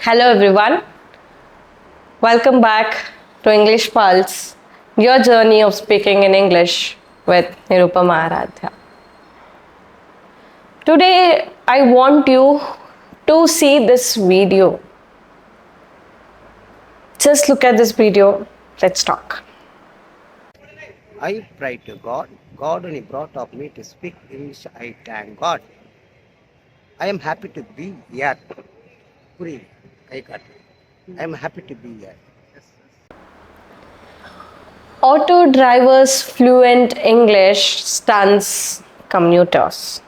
Hello everyone, welcome back to English Pulse, your journey of speaking in English with Nirupama Aradhya. Today I want you to see this video. Just look at this video, let's talk. I pray to God. God only brought up me to speak English. I thank God. I am happy to be here. Puri, I got it. I am happy to be here. Auto drivers fluent English stuns commuters.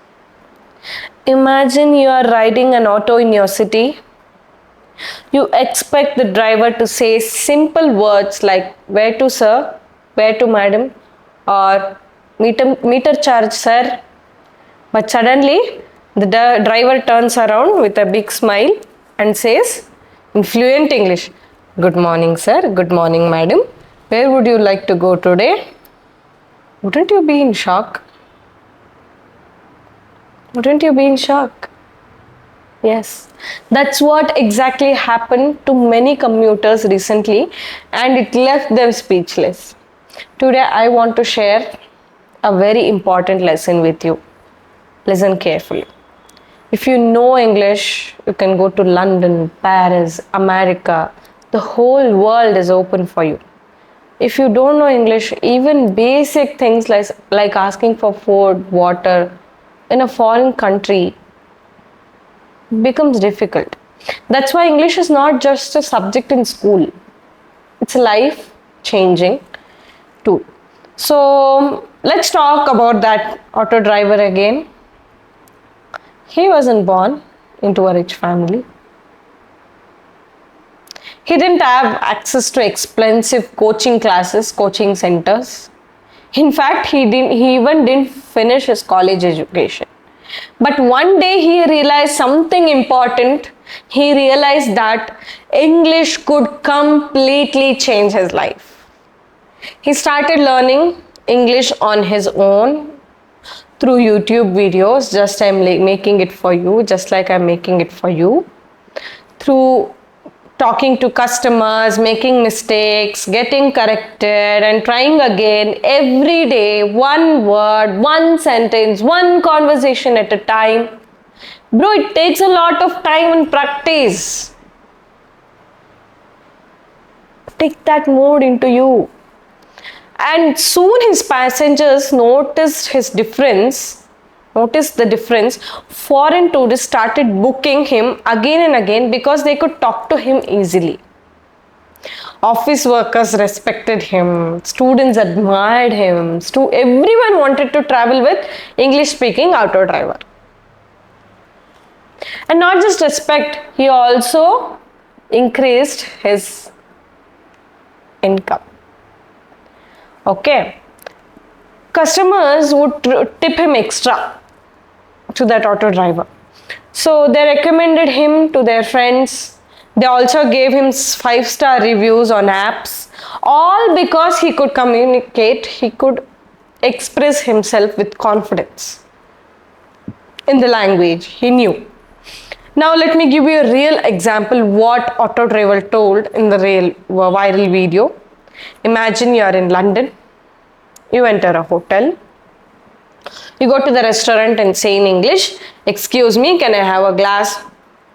Imagine you are riding an auto in your city. You expect the driver to say simple words like where to sir, where to madam, or meter charge sir. But suddenly the driver turns around with a big smile and says in fluent English, good morning sir, good morning madam, where would you like to go today? Wouldn't you be in shock? Wouldn't you be in shock? Yes, that's what exactly happened to many commuters recently and it left them speechless. Today I want to share a very important lesson with you. Listen carefully. If you know English, you can go to London, Paris, America. The whole world is open for you. If you don't know English, even basic things like asking for food, water in a foreign country becomes difficult. That's why English is not just a subject in school. It's a life changing tool. So let's talk about that auto driver again. He wasn't born into a rich family. He didn't have access to expensive coaching classes, coaching centers. In fact, he even didn't finish his college education. But one day he realized something important. He realized that English could completely change his life. He started learning English on his own through YouTube videos, just I'm making it for you, just like I'm making it for you. Through talking to customers, making mistakes, getting corrected and trying again every day, one word, one sentence, one conversation at a time. Bro, it takes a lot of time and practice. Take that mode into you. And soon his passengers noticed the difference. Foreign tourists started booking him again and again because they could talk to him easily. Office workers respected him, students admired him, everyone wanted to travel with English speaking auto driver. And not just respect, he also increased his income. Okay, customers would tip him extra to that auto driver. So they recommended him to their friends. They also gave him 5-star reviews on apps, all because he could communicate, he could express himself with confidence in the language he knew. Now let me give you a real example what auto driver told in the real viral video. Imagine you are in London, you enter a hotel, you go to the restaurant and say in English, excuse me, can I have a glass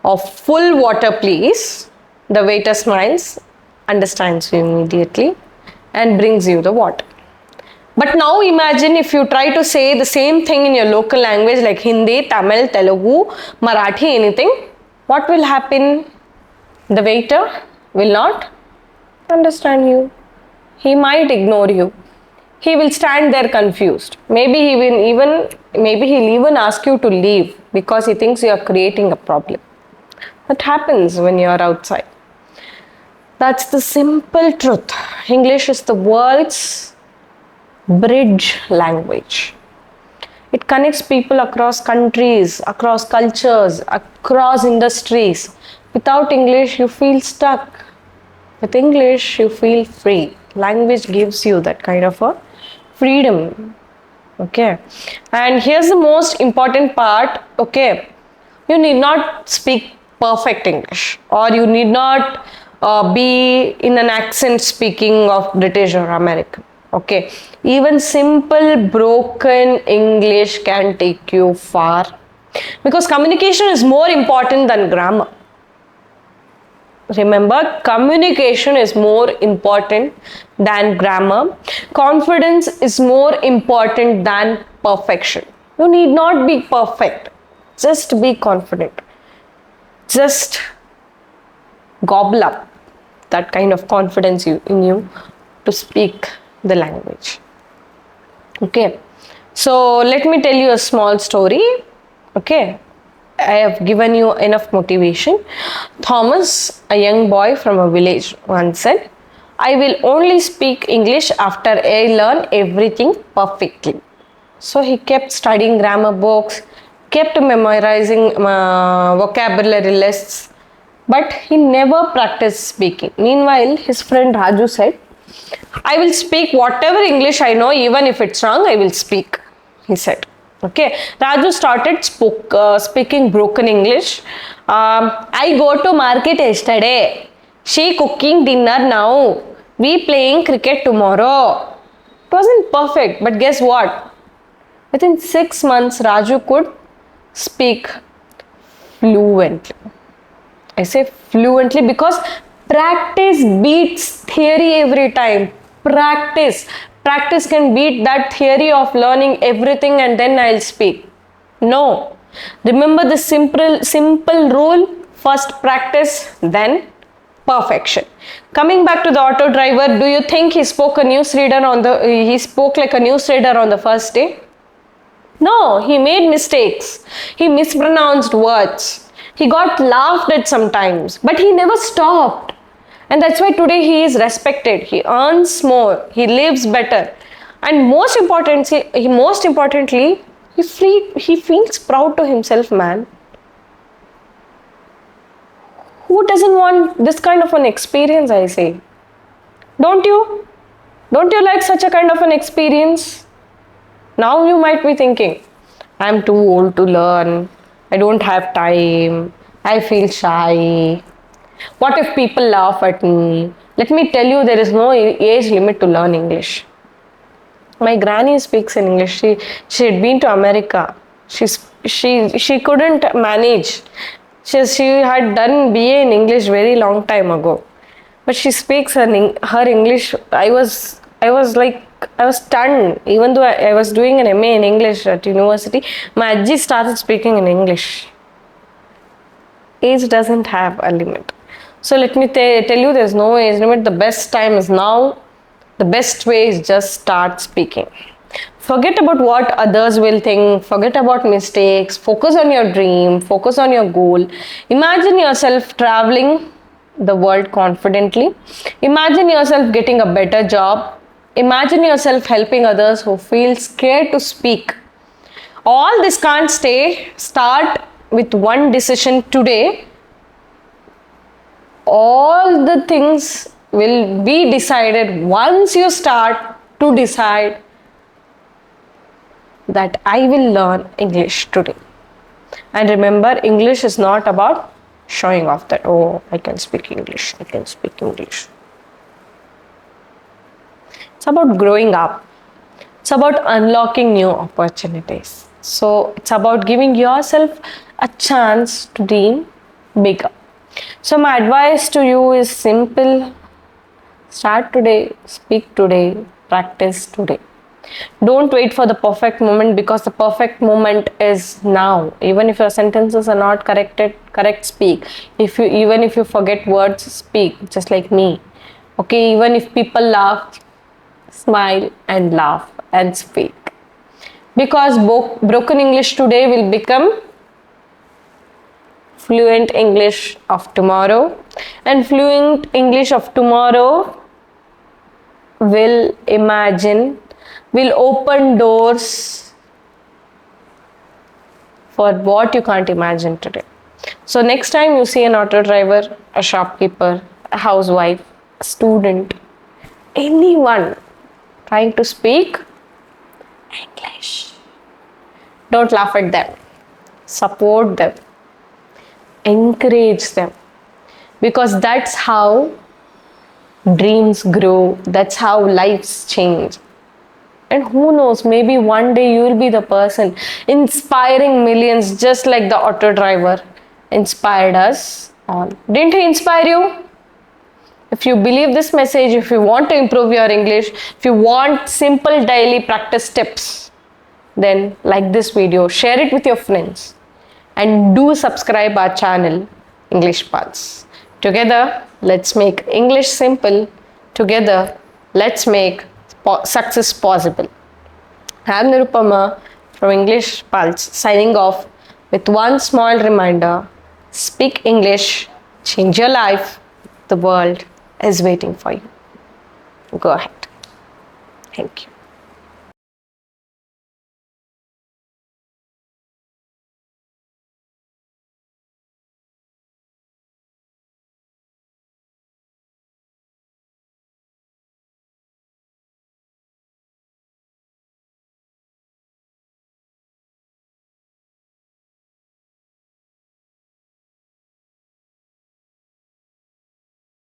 of full water please? The waiter smiles, understands you immediately and brings you the water. But now imagine if you try to say the same thing in your local language like Hindi, Tamil, Telugu, Marathi, anything, what will happen? The waiter will not understand you. He might ignore you. He will stand there confused. Maybe he'll even ask you to leave because he thinks you are creating a problem. That happens when you are outside. That's the simple truth. English is the world's bridge language. It connects people across countries, across cultures, across industries. Without English, you feel stuck. With English, you feel free. Language gives you that kind of a freedom. Okay. And here's the most important part. Okay. You need not speak perfect English, or you need not be in an accent speaking of British or American. Okay, even simple broken English can take you far, because communication is more important than grammar. Remember, communication is more important than grammar. Confidence is more important than perfection. You need not be perfect. Just be confident. Just gobble up that kind of confidence in you to speak the language. Okay. So let me tell you a small story. Okay. I have given you enough motivation. Thomas, a young boy from a village, once said, I will only speak English after I learn everything perfectly. So he kept studying grammar books, kept memorizing vocabulary lists, but he never practiced speaking. Meanwhile, his friend Raju said, I will speak whatever English I know, even if it's wrong, I will speak, he said. Okay, Raju started speaking broken English. I go to market yesterday. She cooking dinner now. We playing cricket tomorrow. It wasn't perfect, but guess what? Within 6 months, Raju could speak fluently. I say fluently because practice beats theory every time. Practice. Practice can beat that theory of learning everything and then I'll speak. No. Remember the simple rule. First practice, then perfection. Coming back to the auto driver, do you think he spoke like a newsreader on the first day? No, he made mistakes. He mispronounced words. He got laughed at sometimes, but he never stopped. And that's why today he is respected. He earns more. He lives better. And most importantly, he feels proud to himself, man. Who doesn't want this kind of an experience, I say? Don't you? Don't you like such a kind of an experience? Now you might be thinking, I'm too old to learn. I don't have time. I feel shy. What if people laugh at me? Let me tell you, there is no age limit to learn English. My granny speaks in English. She had been to America. She couldn't manage. She had done BA in English very long time ago, but she speaks her English. I was stunned. Even though I was doing an MA in English at university, my Ajji started speaking in English. Age doesn't have a limit. So let me tell you, there's no age limit. The best time is now. The best way is just start speaking. Forget about what others will think. Forget about mistakes. Focus on your dream. Focus on your goal. Imagine yourself traveling the world confidently. Imagine yourself getting a better job. Imagine yourself helping others who feel scared to speak. All this can't stay. Start with one decision today. All the things will be decided once you start to decide that I will learn English today. And remember, English is not about showing off that, oh, I can speak English, I can speak English. It's about growing up. It's about unlocking new opportunities. So it's about giving yourself a chance to dream bigger. So my advice to you is simple. Start today, speak today, practice today. Don't wait for the perfect moment, because the perfect moment is now. Even if your sentences are not correct, speak. Even if you forget words, speak, just like me. Okay, even if people laugh, smile and laugh and speak. Because broken English today will become fluent English of tomorrow, and fluent English of tomorrow will open doors for what you can't imagine today. So next time you see an auto driver, a shopkeeper, a housewife, a student, anyone trying to speak English, don't laugh at them. Support them. encourage them, because that's how dreams grow, that's how lives change. And who knows, maybe one day you will be the person inspiring millions, just like the auto driver inspired us all. Didn't he inspire you? If you believe this message, if you want to improve your English, if you want simple daily practice tips, then like this video, share it with your friends, and do subscribe our channel, English Pulse. Together, let's make English simple. Together, let's make success possible. I'm Nirupama from English Pulse, signing off with one small reminder: speak English, change your life. The world is waiting for you. Go ahead. Thank you.